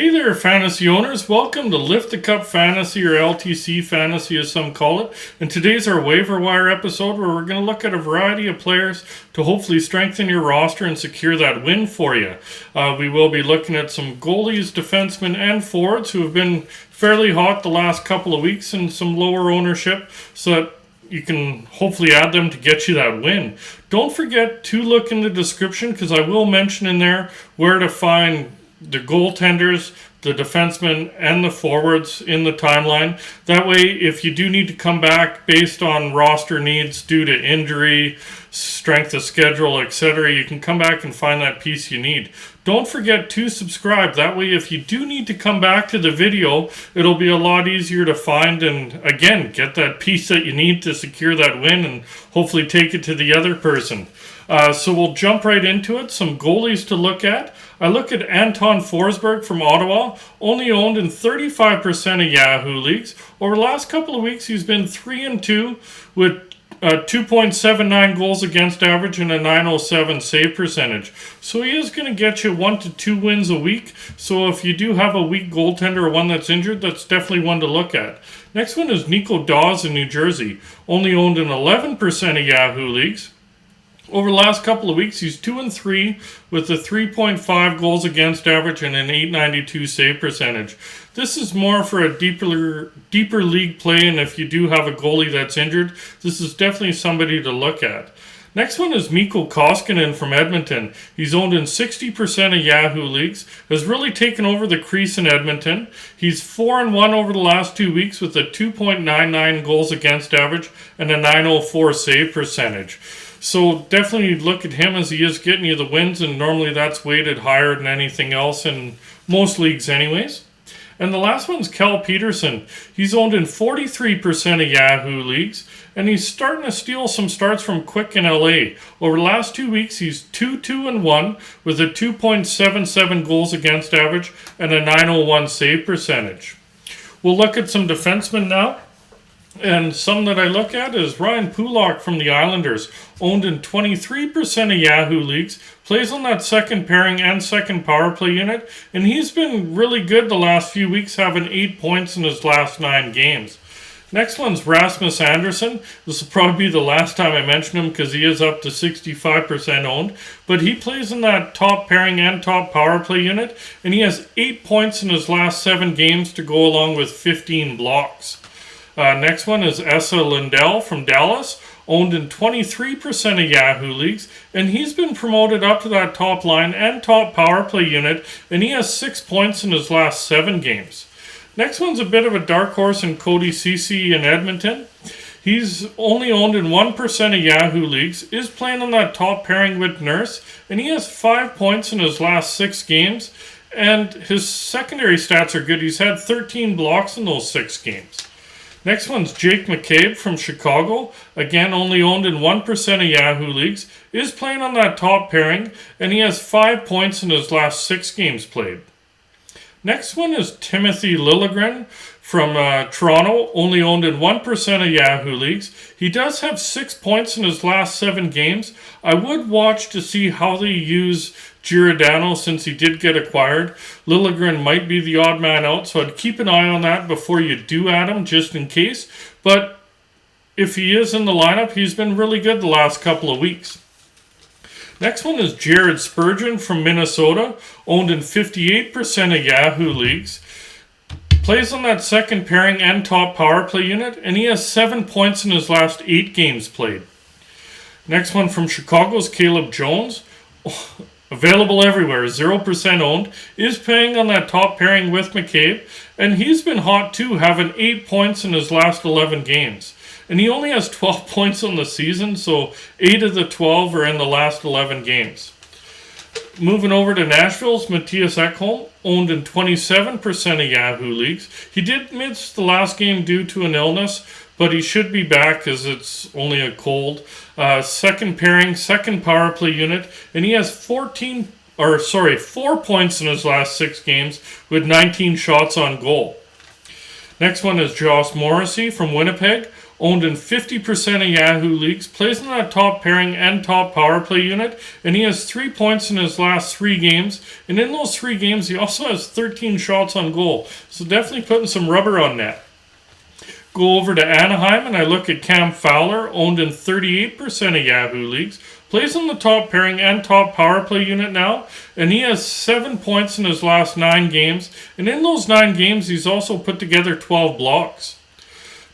Hey there, fantasy owners. Welcome to Lift the Cup Fantasy, or LTC Fantasy as some call it. And today's our waiver wire episode where we're going to look at a variety of players to hopefully strengthen your roster and secure that win for you. We will be looking at some goalies, defensemen, and forwards who have been fairly hot the last couple of weeks and some lower ownership, so that you can hopefully add them to get you that win. Don't forget to look in the description, because I will mention in there where to find the goaltenders, the defensemen, and the forwards in the timeline. That way, if you do need to come back based on roster needs due to injury, strength of schedule, etc., you can come back and find that piece you need. Don't forget to subscribe. That way, if you do need to come back to the video, it'll be a lot easier to find and, again, get that piece that you need to secure that win and hopefully take it to the other person. So we'll jump right into it. Some goalies to look at. I look at Anton Forsberg from Ottawa, only owned in 35% of Yahoo leagues. Over the last couple of weeks, he's been 3-2 with 2.79 goals against average and a .907 save percentage. So he is going to get you 1 to 2 wins a week. So if you do have a weak goaltender or one that's injured, that's definitely one to look at. Next one is Nico Dawes in New Jersey, only owned in 11% of Yahoo leagues. Over the last couple of weeks, he's 2-3 with a 3.5 goals against average and an .892 save percentage. This is more for a deeper league play, and if you do have a goalie that's injured, this is definitely somebody to look at. Next one is Mikko Koskinen from Edmonton. He's owned in 60% of Yahoo leagues, has really taken over the crease in Edmonton. He's 4-1 over the last 2 weeks with a 2.99 goals against average and a .904 save percentage. So definitely look at him, as he is getting you the wins, and normally that's weighted higher than anything else in most leagues anyways. And the last one's Cal Peterson. He's owned in 43% of Yahoo leagues, and he's starting to steal some starts from Quick in LA. Over the last 2 weeks, he's 2-2-1 with a 2.77 goals against average and a .901 save percentage. We'll look at some defensemen now. And some that I look at is Ryan Pulock from the Islanders, owned in 23% of Yahoo leagues, plays on that second pairing and second power play unit, and he's been really good the last few weeks, having 8 points in his last 9 games. Next one's Rasmus Andersson. This will probably be the last time I mention him, because he is up to 65% owned, but he plays in that top pairing and top power play unit, and he has 8 points in his last 7 games to go along with 15 blocks. Next one is Esa Lindell from Dallas, owned in 23% of Yahoo leagues, and he's been promoted up to that top line and top power play unit, and he has 6 points in his last 7 games. Next one's a bit of a dark horse in Cody Ceci in Edmonton. He's only owned in 1% of Yahoo leagues, is playing on that top pairing with Nurse, and he has 5 points in his last 6 games, and his secondary stats are good. He's had 13 blocks in those 6 games. Next one's Jake McCabe from Chicago, again only owned in 1% of Yahoo leagues, is playing on that top pairing, and he has 5 points in his last 6 games played. Next one is Timothy Liljegren from Toronto, only owned in 1% of Yahoo leagues. He does have 6 points in his last 7 games. I would watch to see how they use Giordano, since he did get acquired. Liljegren might be the odd man out, so I'd keep an eye on that before you do add him, just in case. But if he is in the lineup, he's been really good the last couple of weeks. Next one is Jared Spurgeon from Minnesota, owned in 58% of Yahoo leagues. Plays on that second pairing and top power play unit, and he has 7 points in his last 8 games played. Next one from Chicago is Caleb Jones. Available everywhere, 0% owned, is playing on that top pairing with McCabe, and he's been hot too, having 8 points in his last 11 games. And he only has 12 points on the season, so 8 of the 12 are in the last 11 games. Moving over to Nashville's Matthias Ekholm, owned in 27% of Yahoo leagues. He did miss the last game due to an illness, but he should be back, as it's only a cold. Second pairing, second power play unit, and he has 4 points in his last 6 games with 19 shots on goal. Next one is Josh Morrissey from Winnipeg, owned in 50% of Yahoo leagues, plays in that top pairing and top power play unit, and he has 3 points in his last 3 games. And in those 3 games, he also has 13 shots on goal. So definitely putting some rubber on net. Go over to Anaheim, and I look at Cam Fowler, owned in 38% of Yahoo leagues. Plays in the top pairing and top power play unit now, and he has 7 points in his last 9 games. And in those 9 games, he's also put together 12 blocks.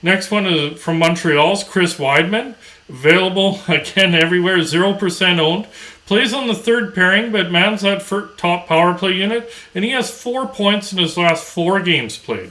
Next one is from Montreal's Chris Weidman, available again everywhere, 0% owned. Plays on the third pairing, but mans that for top power play unit, and he has 4 points in his last 4 games played.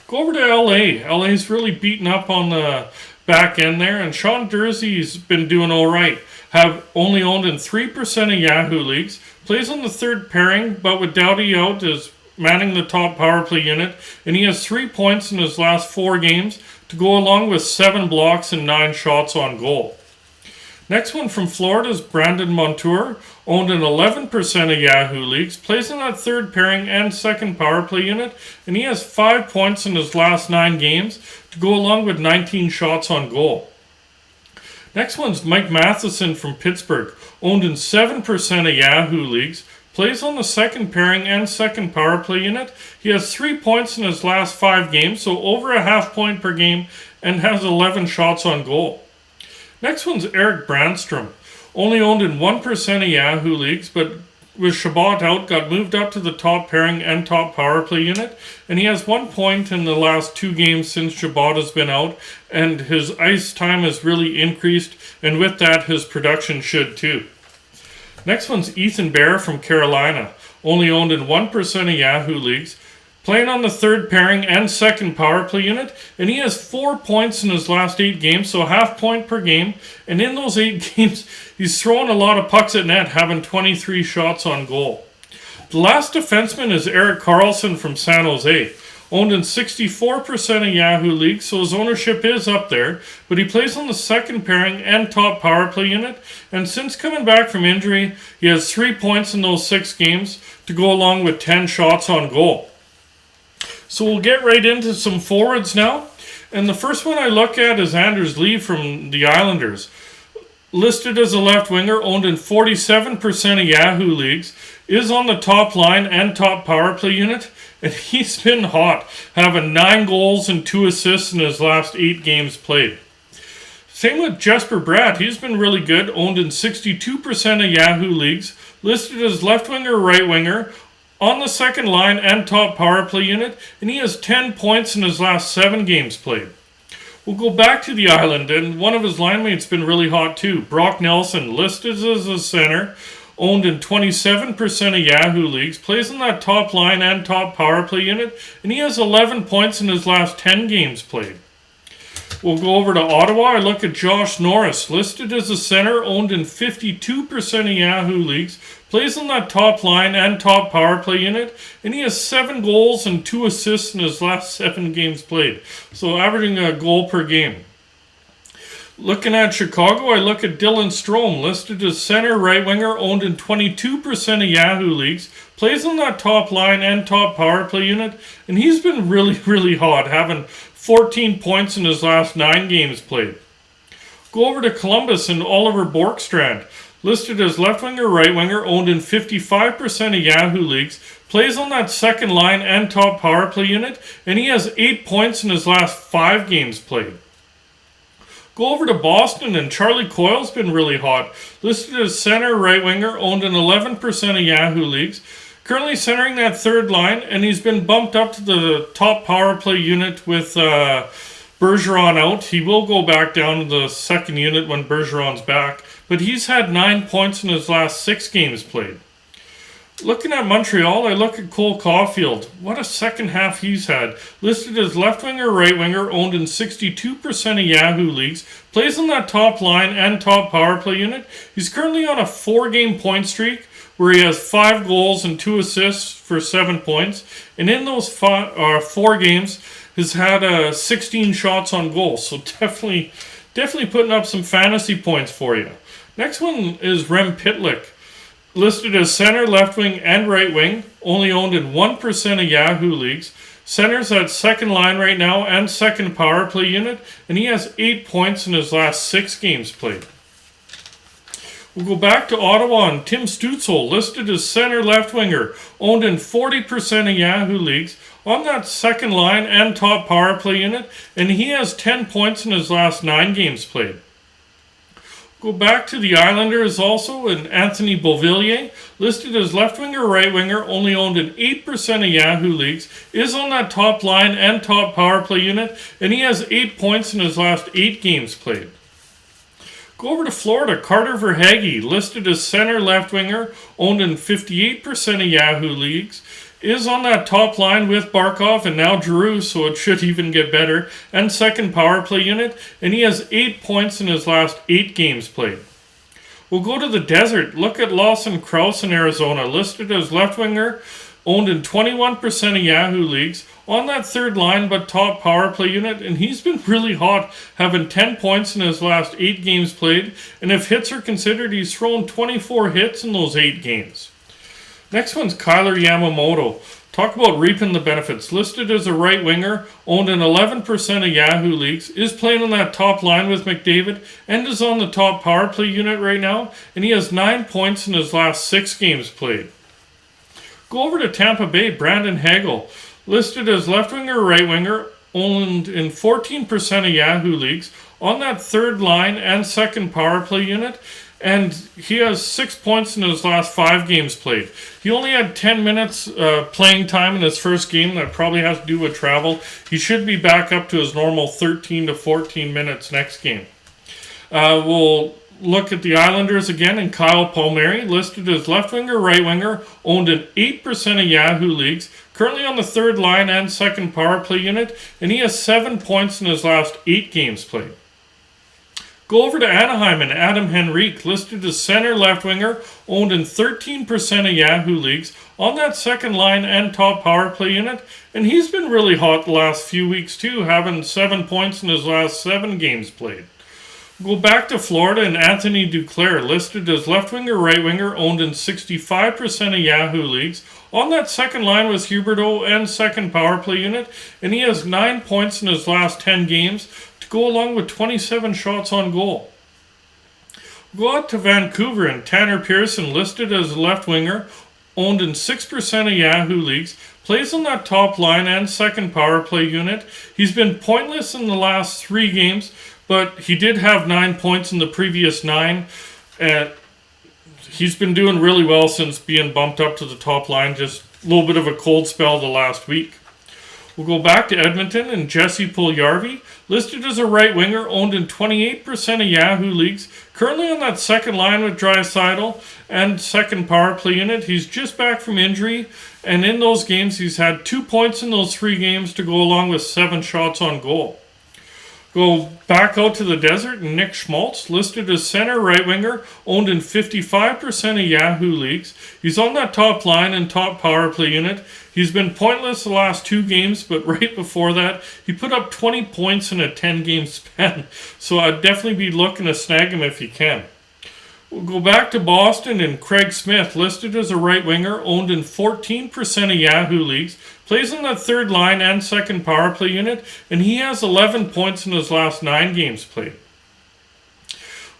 Go over to LA. LA's really beaten up on the back end there, and Sean Durzee's been doing all right. Have only owned in 3% of Yahoo leagues. Plays on the third pairing, but with Doughty out is manning the top power play unit, and he has 3 points in his last 4 games to go along with 7 blocks and 9 shots on goal. Next one from Florida is Brandon Montour, owned in 11% of Yahoo leagues, plays in that third pairing and second power play unit, and he has 5 points in his last 9 games to go along with 19 shots on goal. Next one's Mike Matheson from Pittsburgh, owned in 7% of Yahoo leagues, plays on the second pairing and second power play unit. He has 3 points in his last 5 games, so over a half point per game, and has 11 shots on goal. Next one's Eric Brandstrom, only owned in 1% of Yahoo leagues, but with Shabbat out, got moved up to the top pairing and top power play unit, and he has 1 point in the last 2 games since Shabbat has been out, and his ice time has really increased, and with that, his production should too. Next one's Ethan Bear from Carolina, only owned in 1% of Yahoo leagues, playing on the third pairing and second power play unit, and he has 4 points in his last 8 games, so half point per game. And in those 8 games, he's throwing a lot of pucks at net, having 23 shots on goal. The last defenseman is Erik Karlsson from San Jose, owned in 64% of Yahoo leagues, so his ownership is up there, but he plays on the second pairing and top power play unit, and since coming back from injury, he has 3 points in those 6 games to go along with 10 shots on goal. So we'll get right into some forwards now. And the first one I look at is Anders Lee from the Islanders. Listed as a left winger, owned in 47% of Yahoo leagues, is on the top line and top power play unit, and he's been hot, having 9 goals and 2 assists in his last 8 games played. Same with Jesper Bratt. He's been really good, owned in 62% of Yahoo leagues, listed as left winger, right winger, on the second line and top power play unit, and he has 10 points in his last 7 games played. We'll go back to the island, and one of his line mates been really hot too. Brock Nelson, listed as a center, owned in 27% of Yahoo leagues, plays in that top line and top power play unit, and he has 11 points in his last 10 games played. We'll go over to Ottawa. I look at Josh Norris, listed as a center, owned in 52% of Yahoo leagues, plays on that top line and top power play unit, and he has 7 goals and 2 assists in his last 7 games played, so averaging a goal per game. Looking at Chicago, I look at Dylan Strome, listed as center, right winger, owned in 22% of Yahoo leagues, plays on that top line and top power play unit, and he's been really hot, having 14 points in his last 9 games played. Go over to Columbus and Oliver Borkstrand, listed as left winger, right winger, owned in 55% of Yahoo leagues, plays on that second line and top power play unit, and he has 8 points in his last 5 games played. Go over to Boston, and Charlie Coyle's been really hot, listed as center, right winger, owned in 11% of Yahoo leagues, currently centering that third line, and he's been bumped up to the top power play unit with Bergeron out. He will go back down to the second unit when Bergeron's back, but he's had 9 points in his last 6 games played. Looking at Montreal, I look at Cole Caulfield. What a second half he's had. Listed as left winger, right winger, owned in 62% of Yahoo leagues, plays on that top line and top power play unit. He's currently on a 4-game point streak where he has 5 goals and 2 assists for 7 points, and in those 4 games has had 16 shots on goal, so definitely putting up some fantasy points for you. Next one is Rem Pitlick, listed as center, left wing, and right wing, only owned in 1% of Yahoo leagues, Center's at second line right now and second power play unit, and he has 8 points in his last 6 games played. We'll go back to Ottawa, and Tim Stützle, listed as center left winger, owned in 40% of Yahoo leagues, on that second line and top power play unit, and he has 10 points in his last 9 games played. Go back to the Islanders also, and Anthony Beauvillier, listed as left winger, right winger, only owned in 8% of Yahoo leagues, is on that top line and top power play unit, and he has 8 points in his last 8 games played. Go over to Florida. Carter Verhaeghe, listed as center left winger, owned in 58% of Yahoo leagues, is on that top line with Barkov and now Giroux, so it should even get better, and second power play unit, and he has 8 points in his last 8 games played. We'll go to the desert. Look at Lawson Krause in Arizona, listed as left winger, owned in 21% of Yahoo leagues, on that third line but top power play unit, and he's been really hot, having 10 points in his last 8 games played, and if hits are considered, he's thrown 24 hits in those 8 games. Next one's Kyler Yamamoto. Talk about reaping the benefits. Listed as a right winger, owned in 11% of Yahoo leagues, is playing on that top line with McDavid, and is on the top power play unit right now, and he has 9 points in his last 6 games played. Go over to Tampa Bay. Brandon Hagel, listed as left winger, right winger, owned in 14% of Yahoo leagues, on that third line and second power play unit, and he has 6 points in his last 5 games played. He only had 10 minutes playing time in his first game. That probably has to do with travel. He should be back up to his normal 13 to 14 minutes next game. We'll look at the Islanders again, and Kyle Palmieri, listed as left winger, right winger, owned in 8% of Yahoo leagues, currently on the third line and second power play unit, and he has 7 points in his last 8 games played. Go over to Anaheim, and Adam Henrique, listed as center left winger, owned in 13% of Yahoo leagues, on that second line and top power play unit, and he's been really hot the last few weeks too, having 7 points in his last 7 games played. Go back to Florida, and Anthony Duclair, listed as left winger, right winger, owned in 65% of Yahoo leagues, on that second line with Huberdeau and second power play unit, and he has 9 points in his last 10 games, go along with 27 shots on goal. Go out to Vancouver, and Tanner Pearson, listed as a left winger, owned in 6% of Yahoo leagues, plays on that top line and second power play unit. He's been pointless in the last 3 games, but he did have 9 points in the previous 9. He's been doing really well since being bumped up to the top line, just a little bit of a cold spell the last week. We'll go back to Edmonton, and Jesse Puljujarvi, listed as a right winger, owned in 28% of Yahoo leagues, currently on that second line with Draisaitl and second power play unit. He's just back from injury, and in those games he's had 2 points in those 3 games to go along with 7 shots on goal. Go back out to the desert, and Nick Schmaltz, listed as center right winger, owned in 55% of Yahoo leagues. He's on that top line and top power play unit. He's been pointless the last 2 games, but right before that, he put up 20 points in a 10-game span. So I'd definitely be looking to snag him if you can. We'll go back to Boston, and Craig Smith, listed as a right winger, owned in 14% of Yahoo leagues, plays on the third line and second power play unit, and he has 11 points in his last 9 games played.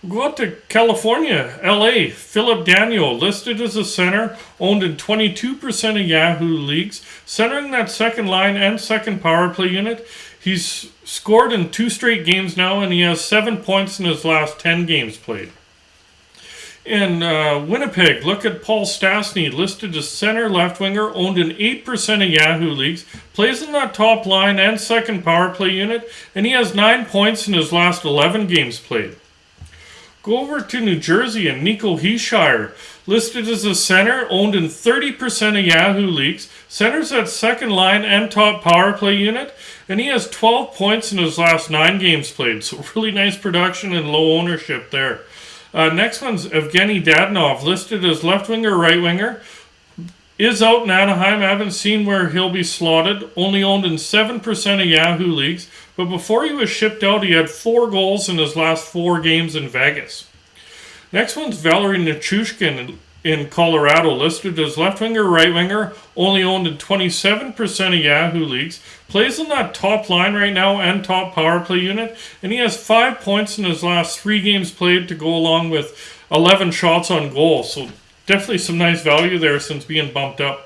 We'll go out to California, LA. Philip Daniel, listed as a center, owned in 22% of Yahoo leagues, centering that second line and second power play unit. He's scored in 2 straight games now, and he has 7 points in his last 10 games played. In Winnipeg, look at Paul Stastny, listed as center left winger, owned in 8% of Yahoo leagues, plays in that top line and second power play unit, and he has 9 points in his last 11 games played. Go over to New Jersey, and Nico Heishire, listed as a center, owned in 30% of Yahoo leagues, centers at second line and top power play unit, and he has 12 points in his last 9 games played. So really nice production and low ownership there. Next one's Evgeny Dadonov, listed as left winger, right winger, is out in Anaheim. I haven't seen where he'll be slotted. Only owned in 7% of Yahoo leagues. But before he was shipped out, he had 4 goals in his last 4 games in Vegas. Next one's Valery Nichushkin in Colorado, listed as left winger, right winger, only owned in 27% of Yahoo leagues. Plays in that top line right now and top power play unit, and he has 5 points in his last 3 games played to go along with 11 shots on goal. So definitely some nice value there since being bumped up.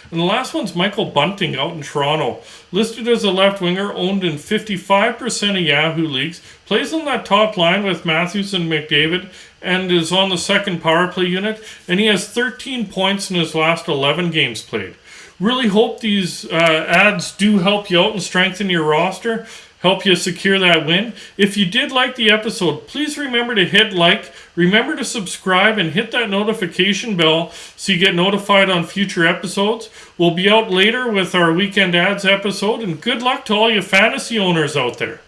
And the last one's Michael Bunting out in Toronto. Listed as a left winger, owned in 55% of Yahoo leagues. Plays on that top line with Matthews and McDavid and is on the second power play unit. And he has 13 points in his last 11 games played. Really hope these ads do help you out and strengthen your roster. Help you secure that win. If you did like the episode, please remember to hit like, remember to subscribe, and hit that notification bell so you get notified on future episodes. We'll be out later with our Weekend Ads episode, and good luck to all you fantasy owners out there.